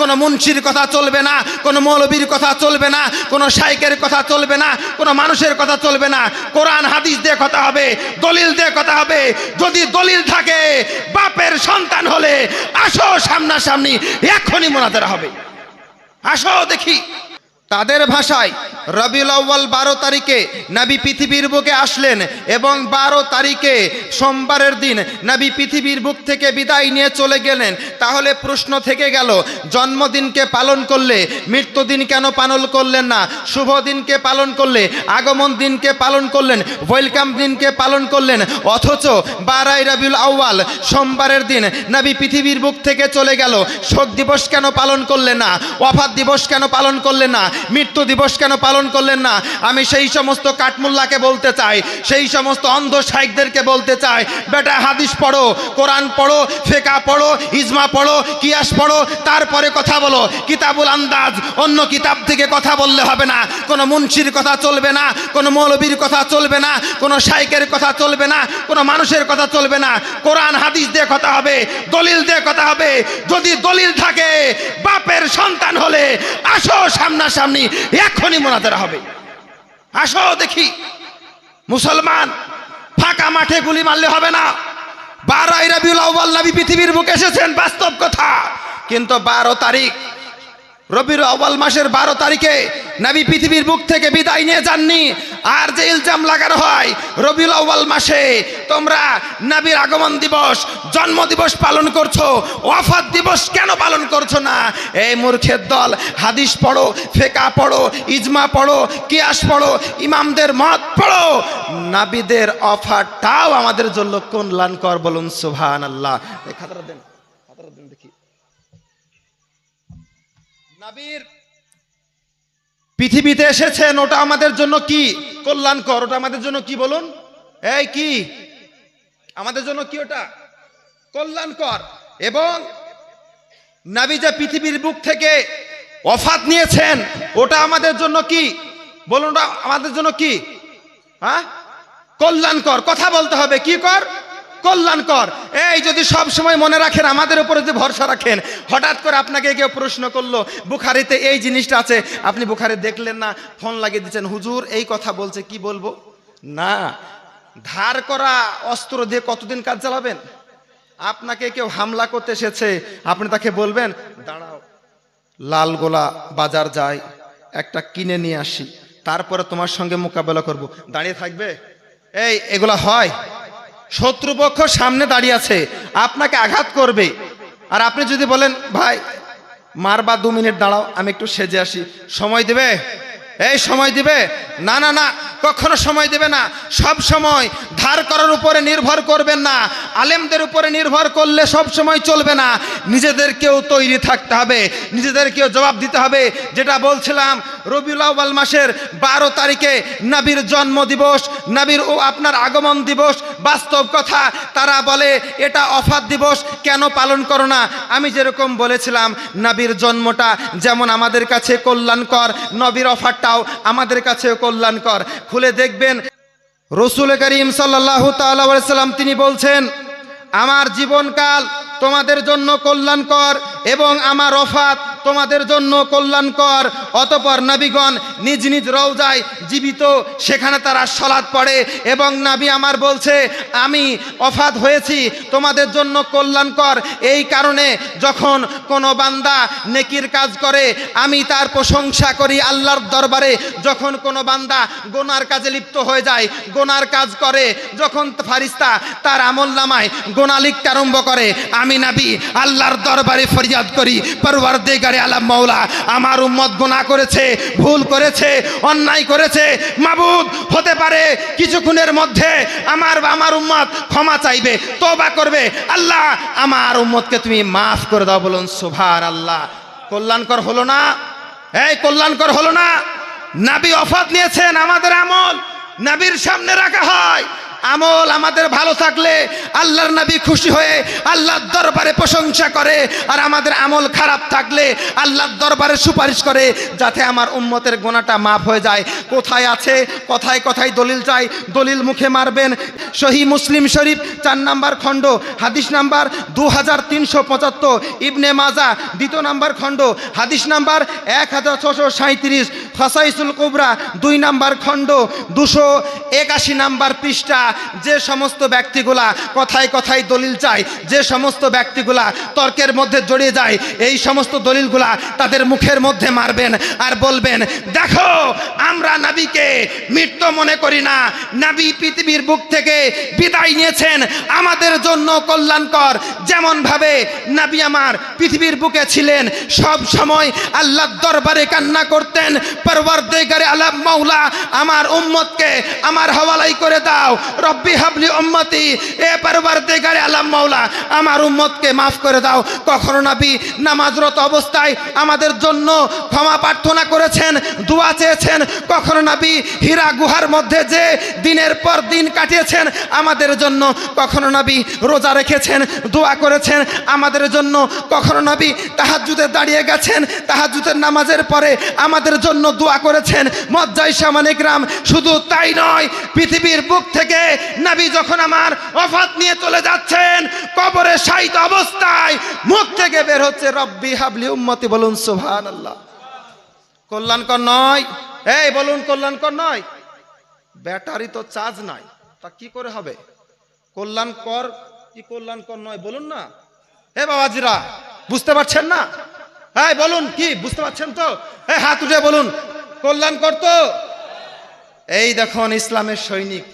কোনো মুন্সির কথা চলবে না, কোনো মৌলবীর কথা চলবে না, কোনো শাইখের কথা চলবে না, কোনো মানুষের কথা চলবে না। কোরআন হাদিস দিয়ে কথা হবে, দলিল দিয়ে কথা হবে। যদি দলিল থাকে, বাপের সন্তান হলে আসো সামনাসামনি, এখনই মোনাজারা হবে। আসো দেখি। তাদের ভাষায় রবিউল আউয়াল 12 তারিখে নবী পৃথিবীর বুকে আসলেন এবং 12 তারিখে সোমবারের দিন নবী পৃথিবীর বুক থেকে বিদায় নিয়ে চলে গেলেন। তাহলে প্রশ্ন থেকে গেল, জন্মদিনকে পালন করলে মৃত্যুদিন কেন পালন করলেন না? শুভ দিনকে পালন করলে, আগমন দিনকে পালন করলেন, ওয়েলকাম দিনকে পালন করলেন, অথচ 12 রবিউল আউয়াল সোমবারের দিন নবী পৃথিবীর বুক থেকে চলে গেল। শোক দিবস কেন পালন করলেন না? ওয়াফাত দিবস কেন পালন করলেন না? মৃত্যু দিবস কেন পালন করলেন না? আমি সেই সমস্ত কাঠমুল্লাকে বলতে চাই, সেই সমস্ত অন্ধ শাইখদেরকে বলতে চাই, বেটা হাদিস পড়ো, কোরআন পড়ো, ফিকহ পড়ো, ইজমা পড়ো, কিয়াস পড়ো, তারপরে কথা বলো। কিতাবুল আন্দাজ অন্য কিতাব থেকে কথা বললে হবে না। কোনো মুন্সির কথা চলবে না, কোনো মৌলবীর কথা চলবে না, কোনো শাইখের কথা চলবে না, কোনো মানুষের কথা চলবে না। কোরআন হাদিস দিয়ে কথা হবে, দলিল দিয়ে কথা হবে। যদি দলিল থাকে, বাপের সন্তান হলে আসো সামনাসামনি, এখনই মোনাজারা হবে। আসো দেখি। মুসলমান, ফাঁকা মাঠে গুলি মারলে হবে না। 12 রবিউল আউয়াল নবী পৃথিবীর বুকে এসেছেন, বাস্তব কথা। কিন্তু 12 তারিখ রবিউল আউয়াল মাসের 12 তারিখে নবী পৃথিবীর বুক থেকে বিদায় নিয়ে যাননি। আর যে ইলজাম লাগানো হয় রবিউল আউয়াল মাসে তোমরা নবীর আগমন দিবস, জন্ম দিবস পালন করছো, ওয়াফাত দিবস কেন পালন করছো না? এই মূর্খের দল, হাদিস পড়ো, ফিকহ পড়ো, ইজমা পড়ো, কিয়াস পড়ো, ইমামদের মত পড়ো। নবীদের ওয়াফাতটাও আমাদের জন্য কল্যাণকর, বলুন সুবহানাল্লাহ। এই খাতাটা দেন, খাতাটা দেন দেখি। নবীর পৃথিবীতে এসেছেন, ওটা আমাদের জন্য কি কল্যাণকর? ওটা আমাদের জন্য কি বলুন? এই কি আমাদের জন্য কি? ওটা কল্যাণকর। এবং নবী যে পৃথিবীর বুক থেকে ওয়াফাত নিয়েছেন, ওটা আমাদের জন্য কি বলুন? ওটা আমাদের জন্য কি? হ্যাঁ, কল্যাণকর। কথা বলতে হবে, কি কর? কল্যাণকর। এই যদি সব সময় মনে রাখেন, আমাদের উপরে যে ভরসা রাখেন, হঠাৎ করে আপনাকে কেউ প্রশ্ন করলো বুখারীতে এই জিনিসটা আছে, আপনি বুখারী দেখলেন না, ফোন লাগিয়ে দিচ্ছেন, হুজুর এই কথা বলছে, কি বলবো? না, ধার করা অস্ত্র দিয়ে কতদিন কাজ চালাবেন? আপনাকে কেউ হামলা করতে এসেছে, আপনি তাকে বলবেন দাঁড়াও, লালগোলা বাজার যাই, একটা কিনে নিয়ে আসি, তারপরে তোমার সঙ্গে মোকাবেলা করব, দাঁড়িয়ে থাকবে? এগুলা হয়? শত্রুপক্ষ সামনে দাঁড়িয়ে আছে, আপনাকে আঘাত করবে, আর আপনি যদি বলেন ভাই মারবা 2 মিনিট দাঁড়াও, আমি একটু সেজে আসি, সময় দেবে? সময় দিবে? না না না, কখনো সময় দেবে না। সব সময় ধার করার উপরে নির্ভর করবেন না, আলেমদের উপরে নির্ভর করলে সব সময় চলবে না। নিজেদেরকেও তৈরি থাকতে হবে, নিজেদেরকেও জবাব দিতে হবে। যেটা বলছিলাম, রবিউল আউয়াল মাসের 12 তারিখে নবীর জন্ম দিবস, নবীর আপনার আগমন দিবস। বাস্তব কথা, তারা বলে এটা ওয়াফাত দিবস, কেন পালন করো না? আমি যেরকম বলেছিলাম, নবীর জন্মটা যেমন আমাদের কাছে কল্যাণকর, নবীর ওয়াফাতটাও আমাদের কাছে কল্যাণকর। খুলে দেখবেন রাসূল করিম সাল্লাল্লাহু তাআলা আলাইহি সাল্লাম তিনি বলছেন, আমার জীবনকাল তোমাদের জন্য কল্যাণকর এবং আমার ওয়াফাত তোমাদের জন্য কল্যাণকর। অতঃপর নবীগণ নিজ নিজ রওজায় জীবিত, সেখানে তারা সালাত পড়ে এবং নবী আমার বলছে আমি ওয়াফাত হয়েছি তোমাদের জন্য কল্যাণকর। এই কারণে যখন কোনো বান্দা নেকির কাজ করে আমি তার প্রশংসা করি আল্লাহর দরবারে। যখন কোনো বান্দা গুনার কাজে লিপ্ত হয়ে যায়, গুনার কাজ করে, যখন ফারিস্তা তার আমলনামায় গুনাহ লিখতে আরম্ভ করে, আমি নবী আল্লাহর দরবারে ফরিয়াদ করি, পরওয়ারদিগারে আলম মাওলা, আমার উম্মত গুনাহ করেছে, ভুল করেছে, অন্যায় করেছে, মাবুদ হতে পারে কিছুক্ষণের মধ্যে আমার উম্মত ক্ষমা চাইবে, তওবা করবে, আল্লাহ আমার উম্মতকে তুমি মাফ করে দাও। বলুন সুবহানাল্লাহ। কল্যাণকর হলো না? কল্যাণকর হলো না? নবী ওয়াফাত নিয়েছেন, আমাদের আমল নবীর সামনে রাখা হয়। আমল আমাদের ভালো থাকলে আল্লাহর নবী খুশি হয়ে আল্লাহর দরবারে প্রশংসা করে, আর আমাদের আমল খারাপ থাকলে আল্লাহর দরবারে সুপারিশ করে যাতে আমার উম্মতের গুনাহটা মাফ হয়ে যায়। কোথায় আছে? কথায় কথায় দলিল চাই, দলিল মুখে মারবেন। সহিহ মুসলিম শরীফ 4 নম্বর খণ্ড হাদিস নাম্বার 2375, ইবনে মাজা 2 নম্বর খণ্ড হাদিস নাম্বার 1637, খাসাইসুল কুবরা 2 নম্বর খণ্ড 281 নম্বর পৃষ্ঠা। যে সমস্ত ব্যক্তিগুলা কথায় কথায় দলিল চায়, যে সমস্ত ব্যক্তিগুলা তর্কের মধ্যে জড়িয়ে যায়, এই সমস্ত দলিলগুলা তাদের মুখের মধ্যে মারবেন আর বলবেন, দেখো আমরা নবীকে মৃত্যু মনে করি না, নবী পৃথিবীর বুক থেকে বিদায় নিয়েছেন আমাদের জন্য কল্যাণকর। যেমন ভাবে নবী আমার পৃথিবীর বুকে ছিলেন, সব সময় আল্লাহর দরবারে কান্না করতেন, পরওয়ারদিগারে আলম মাওলা আমার উম্মতকে আমার হওয়ালাই করে দাও, রব্বি হাবলি উম্মতি, এ পরওয়ারদিগারে আলম মাওলা আমার উম্মতকে মাফ করে দাও। কখনো নবী নামাজরত অবস্থায় আমাদের জন্য ক্ষমা প্রার্থনা করেছেন, দোয়া চেয়েছেন। কখনো নবী হীরা গুহার মধ্যে যে দিনের পর দিন কাটিয়েছেন আমাদের জন্য। কখনো নবী রোজা রেখেছেন, দোয়া করেছেন আমাদের জন্য। কখনো নবী তাহাজ্জুদে দাঁড়িয়ে গেছেন, তাহাজ্জুদের নামাজের পরে আমাদের জন্য দোয়া করেছেন। মজ্জাই সামানিক রাম, শুধু তাই নয়, পৃথিবীর বুক থেকে নবী যখন আমার ওফাত নিয়ে চলে যাচ্ছেন, কবরে শায়িত অবস্থায় মুখ থেকে বের হচ্ছে রব্বি হাবলি উম্মতি। বলুন সুবহানাল্লাহ। কল্যাণকর নয়? এই বলুন কল্যাণকর নয়? ব্যাটারি তো চার্জ নাই, তা কি করে হবে? কল্যাণকর কি কল্যাণকর নয় বলুন না। হে বাবাজিরা, বুঝতে পারছেন না? হ্যাঁ বলুন, কি বুঝতে পারছেন তো? হাত উঠে বলুন কল্যাণকর তো। এই দেখুন ইসলামের সৈনিক